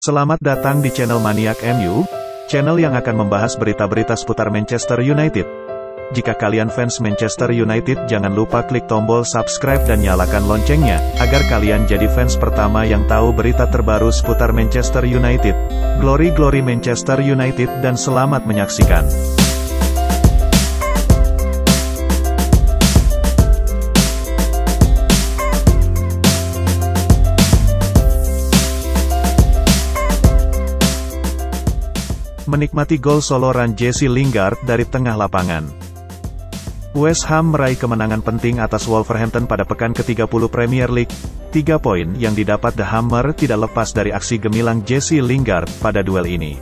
Selamat datang di channel Maniak MU, channel yang akan membahas berita-berita seputar Manchester United. Jika kalian fans Manchester United, jangan lupa klik tombol subscribe dan nyalakan loncengnya, agar kalian jadi fans pertama yang tahu berita terbaru seputar Manchester United. Glory glory Manchester United dan selamat menyaksikan. Menikmati gol solo run Jesse Lingard dari tengah lapangan. West Ham meraih kemenangan penting atas Wolverhampton pada pekan ke-30 Premier League. 3 poin yang didapat The Hammer tidak lepas dari aksi gemilang Jesse Lingard pada duel ini.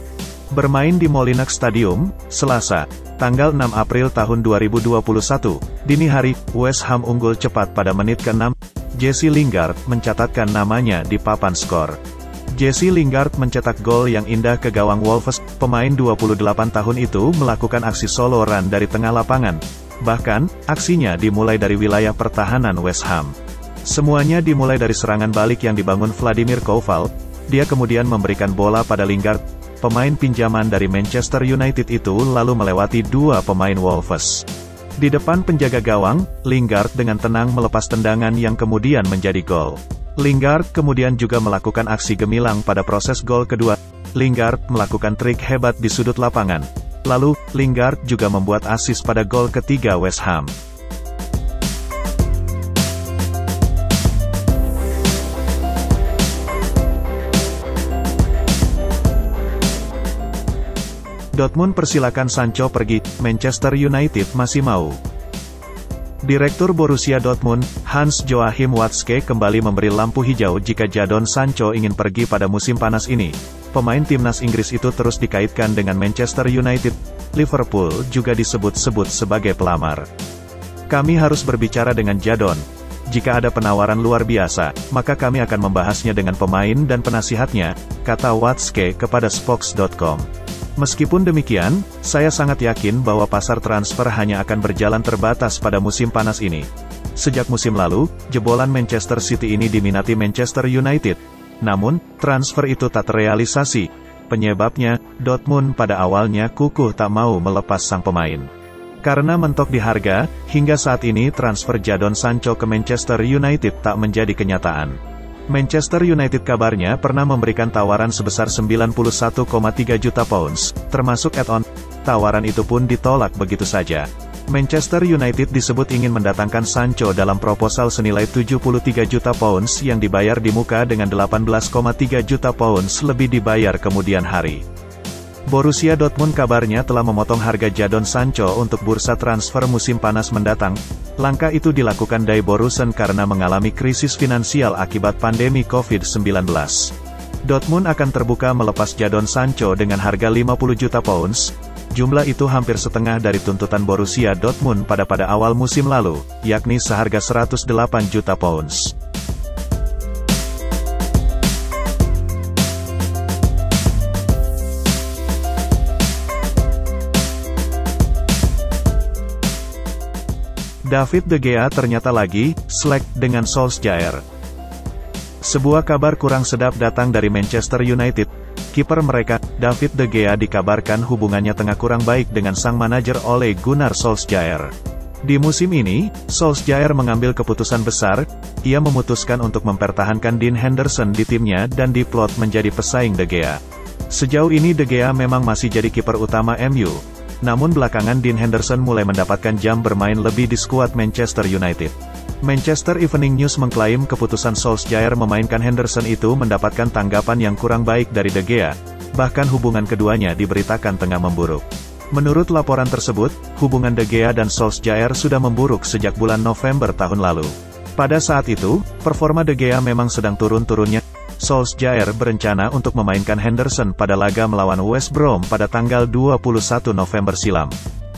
Bermain di Molineux Stadium, Selasa, tanggal 6 April tahun 2021, dini hari, West Ham unggul cepat pada menit ke-6. Jesse Lingard mencatatkan namanya di papan skor. Jesse Lingard mencetak gol yang indah ke gawang Wolves. Pemain 28 tahun itu melakukan aksi solo run dari tengah lapangan. Bahkan, aksinya dimulai dari wilayah pertahanan West Ham. Semuanya dimulai dari serangan balik yang dibangun Vladimir Koval. Dia kemudian memberikan bola pada Lingard. Pemain pinjaman dari Manchester United itu lalu melewati dua pemain Wolves. Di depan penjaga gawang, Lingard dengan tenang melepas tendangan yang kemudian menjadi gol. Lingard kemudian juga melakukan aksi gemilang pada proses gol kedua. Lingard melakukan trik hebat di sudut lapangan. Lalu, Lingard juga membuat assist pada gol ketiga West Ham. Dortmund persilakan Sancho pergi, Manchester United masih mau. Direktur Borussia Dortmund, Hans-Joachim Watzke kembali memberi lampu hijau jika Jadon Sancho ingin pergi pada musim panas ini. Pemain timnas Inggris itu terus dikaitkan dengan Manchester United. Liverpool juga disebut-sebut sebagai pelamar. Kami harus berbicara dengan Jadon. Jika ada penawaran luar biasa, maka kami akan membahasnya dengan pemain dan penasihatnya, kata Watzke kepada Spokes.com. Meskipun demikian, saya sangat yakin bahwa pasar transfer hanya akan berjalan terbatas pada musim panas ini. Sejak musim lalu, jebolan Manchester City ini diminati Manchester United. Namun, transfer itu tak terrealisasi. Penyebabnya, Dortmund pada awalnya kukuh tak mau melepas sang pemain. Karena mentok di harga, hingga saat ini transfer Jadon Sancho ke Manchester United tak menjadi kenyataan. Manchester United kabarnya pernah memberikan tawaran sebesar 91,3 juta pounds, termasuk add-on. Tawaran itu pun ditolak begitu saja. Manchester United disebut ingin mendatangkan Sancho dalam proposal senilai 73 juta pounds yang dibayar di muka dengan 18,3 juta pounds lebih dibayar kemudian hari. Borussia Dortmund kabarnya telah memotong harga Jadon Sancho untuk bursa transfer musim panas mendatang. Langkah itu dilakukan Die Borussen karena mengalami krisis finansial akibat pandemi COVID-19. Dortmund akan terbuka melepas Jadon Sancho dengan harga 50 juta pounds. Jumlah itu hampir setengah dari tuntutan Borussia Dortmund pada awal musim lalu, yakni seharga 108 juta pounds. David De Gea ternyata lagi slack dengan Solskjaer. Sebuah kabar kurang sedap datang dari Manchester United. Kiper mereka, David De Gea dikabarkan hubungannya tengah kurang baik dengan sang manajer Ole Gunnar Solskjaer. Di musim ini, Solskjaer mengambil keputusan besar. Ia memutuskan untuk mempertahankan Dean Henderson di timnya dan diplot menjadi pesaing De Gea. Sejauh ini De Gea memang masih jadi kiper utama MU. Namun belakangan Dean Henderson mulai mendapatkan jam bermain lebih di skuad Manchester United. Manchester Evening News mengklaim keputusan Solskjaer memainkan Henderson itu mendapatkan tanggapan yang kurang baik dari De Gea. Bahkan hubungan keduanya diberitakan tengah memburuk. Menurut laporan tersebut, hubungan De Gea dan Solskjaer sudah memburuk sejak bulan November tahun lalu. Pada saat itu, performa De Gea memang sedang turun-turunnya. Solskjaer berencana untuk memainkan Henderson pada laga melawan West Brom pada tanggal 21 November silam.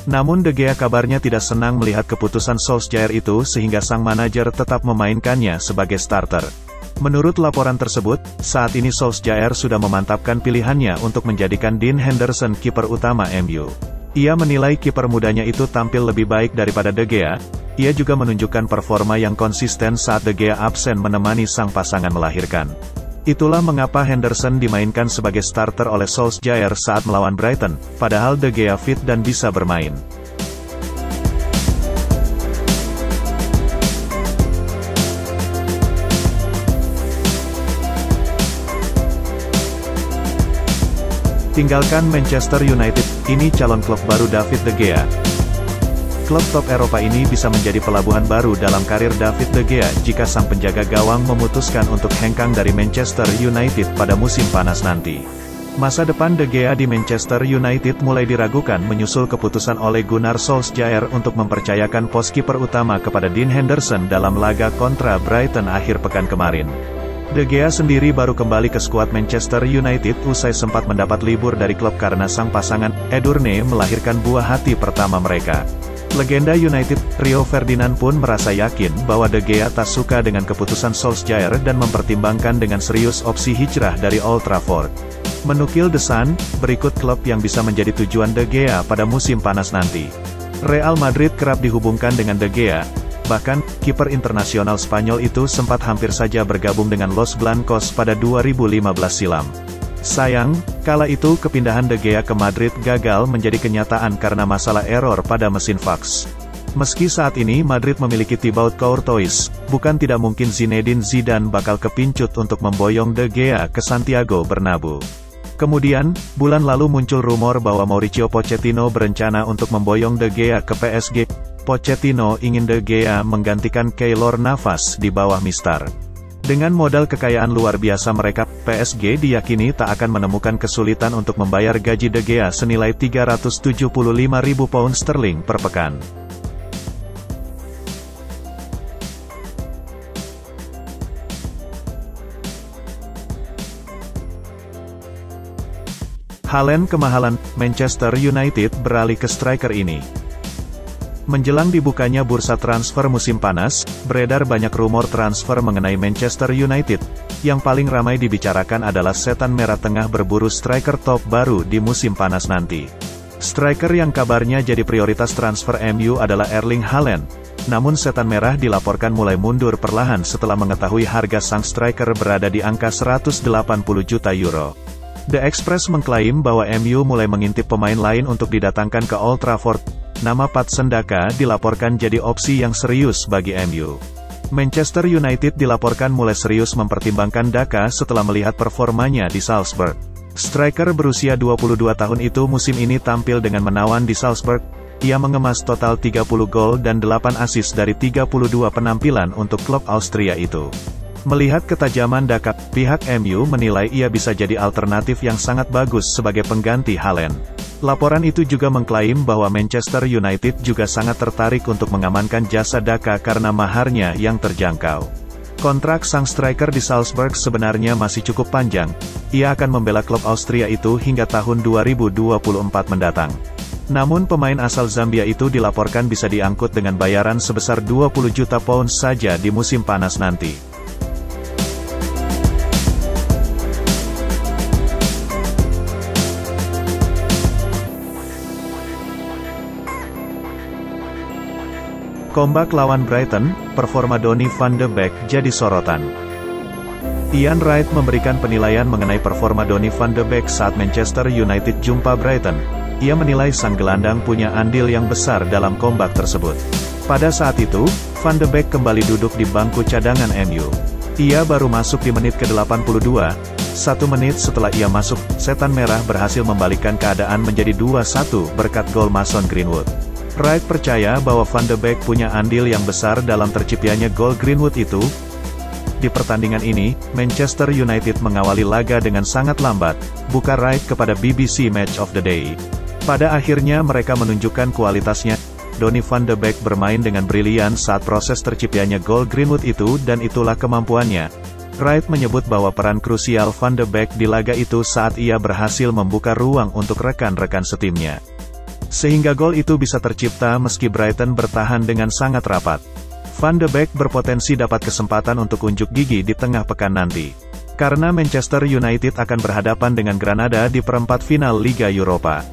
Namun De Gea kabarnya tidak senang melihat keputusan Solskjaer itu sehingga sang manajer tetap memainkannya sebagai starter. Menurut laporan tersebut, saat ini Solskjaer sudah memantapkan pilihannya untuk menjadikan Dean Henderson kiper utama MU. Ia menilai kiper mudanya itu tampil lebih baik daripada De Gea. Ia juga menunjukkan performa yang konsisten saat De Gea absen menemani sang pasangan melahirkan. Itulah mengapa Henderson dimainkan sebagai starter oleh Solskjaer saat melawan Brighton, padahal De Gea fit dan bisa bermain. Tinggalkan Manchester United, ini calon klub baru David De Gea. Klub top Eropa ini bisa menjadi pelabuhan baru dalam karir David De Gea jika sang penjaga gawang memutuskan untuk hengkang dari Manchester United pada musim panas nanti. Masa depan De Gea di Manchester United mulai diragukan menyusul keputusan Ole Gunnar Solskjaer untuk mempercayakan pos kiper utama kepada Dean Henderson dalam laga kontra Brighton akhir pekan kemarin. De Gea sendiri baru kembali ke skuad Manchester United usai sempat mendapat libur dari klub karena sang pasangan, Edurne, melahirkan buah hati pertama mereka. Legenda United, Rio Ferdinand pun merasa yakin bahwa De Gea tak suka dengan keputusan Solskjaer dan mempertimbangkan dengan serius opsi hijrah dari Old Trafford. Menukil The Sun, berikut klub yang bisa menjadi tujuan De Gea pada musim panas nanti. Real Madrid kerap dihubungkan dengan De Gea. Bahkan, kiper internasional Spanyol itu sempat hampir saja bergabung dengan Los Blancos pada 2015 silam. Sayang, kala itu kepindahan De Gea ke Madrid gagal menjadi kenyataan karena masalah error pada mesin fax. Meski saat ini Madrid memiliki Thibaut Courtois, bukan tidak mungkin Zinedine Zidane bakal kepincut untuk memboyong De Gea ke Santiago Bernabeu. Kemudian, bulan lalu muncul rumor bahwa Mauricio Pochettino berencana untuk memboyong De Gea ke PSG. Pochettino ingin De Gea menggantikan Keylor Navas di bawah Mister. Dengan modal kekayaan luar biasa mereka, PSG diyakini tak akan menemukan kesulitan untuk membayar gaji De Gea senilai 375.000 pound sterling per pekan. Haaland kemahalan, Manchester United beralih ke striker ini. Menjelang dibukanya bursa transfer musim panas, beredar banyak rumor transfer mengenai Manchester United. Yang paling ramai dibicarakan adalah setan merah tengah berburu striker top baru di musim panas nanti. Striker yang kabarnya jadi prioritas transfer MU adalah Erling Haaland. Namun setan merah dilaporkan mulai mundur perlahan setelah mengetahui harga sang striker berada di angka 180 juta euro. The Express mengklaim bahwa MU mulai mengintip pemain lain untuk didatangkan ke Old Trafford. Nama Patson Daka dilaporkan jadi opsi yang serius bagi MU. Manchester United dilaporkan mulai serius mempertimbangkan Daka setelah melihat performanya di Salzburg. Striker berusia 22 tahun itu musim ini tampil dengan menawan di Salzburg. Ia mengemas total 30 gol dan 8 assist dari 32 penampilan untuk klub Austria itu. Melihat ketajaman Daka, pihak MU menilai ia bisa jadi alternatif yang sangat bagus sebagai pengganti Haaland. Laporan itu juga mengklaim bahwa Manchester United juga sangat tertarik untuk mengamankan jasa Daka karena maharnya yang terjangkau. Kontrak sang striker di Salzburg sebenarnya masih cukup panjang. Ia akan membela klub Austria itu hingga tahun 2024 mendatang. Namun pemain asal Zambia itu dilaporkan bisa diangkut dengan bayaran sebesar 20 juta pound saja di musim panas nanti. Comeback lawan Brighton, performa Donny van de Beek jadi sorotan. Ian Wright memberikan penilaian mengenai performa Donny van de Beek saat Manchester United jumpa Brighton. Ia menilai sang gelandang punya andil yang besar dalam comeback tersebut. Pada saat itu, van de Beek kembali duduk di bangku cadangan MU. Ia baru masuk di menit ke-82. 1 menit setelah ia masuk, setan merah berhasil membalikkan keadaan menjadi 2-1 berkat gol Mason Greenwood. Wright percaya bahwa Van de Beek punya andil yang besar dalam terciptanya gol Greenwood itu. Di pertandingan ini, Manchester United mengawali laga dengan sangat lambat, buka Wright kepada BBC Match of the Day. Pada akhirnya mereka menunjukkan kualitasnya. Donny van de Beek bermain dengan brilian saat proses terciptanya gol Greenwood itu dan itulah kemampuannya. Wright menyebut bahwa peran krusial Van de Beek di laga itu saat ia berhasil membuka ruang untuk rekan-rekan setimnya. Sehingga gol itu bisa tercipta meski Brighton bertahan dengan sangat rapat. Van de Beek berpotensi dapat kesempatan untuk unjuk gigi di tengah pekan nanti. Karena Manchester United akan berhadapan dengan Granada di perempat final Liga Eropa.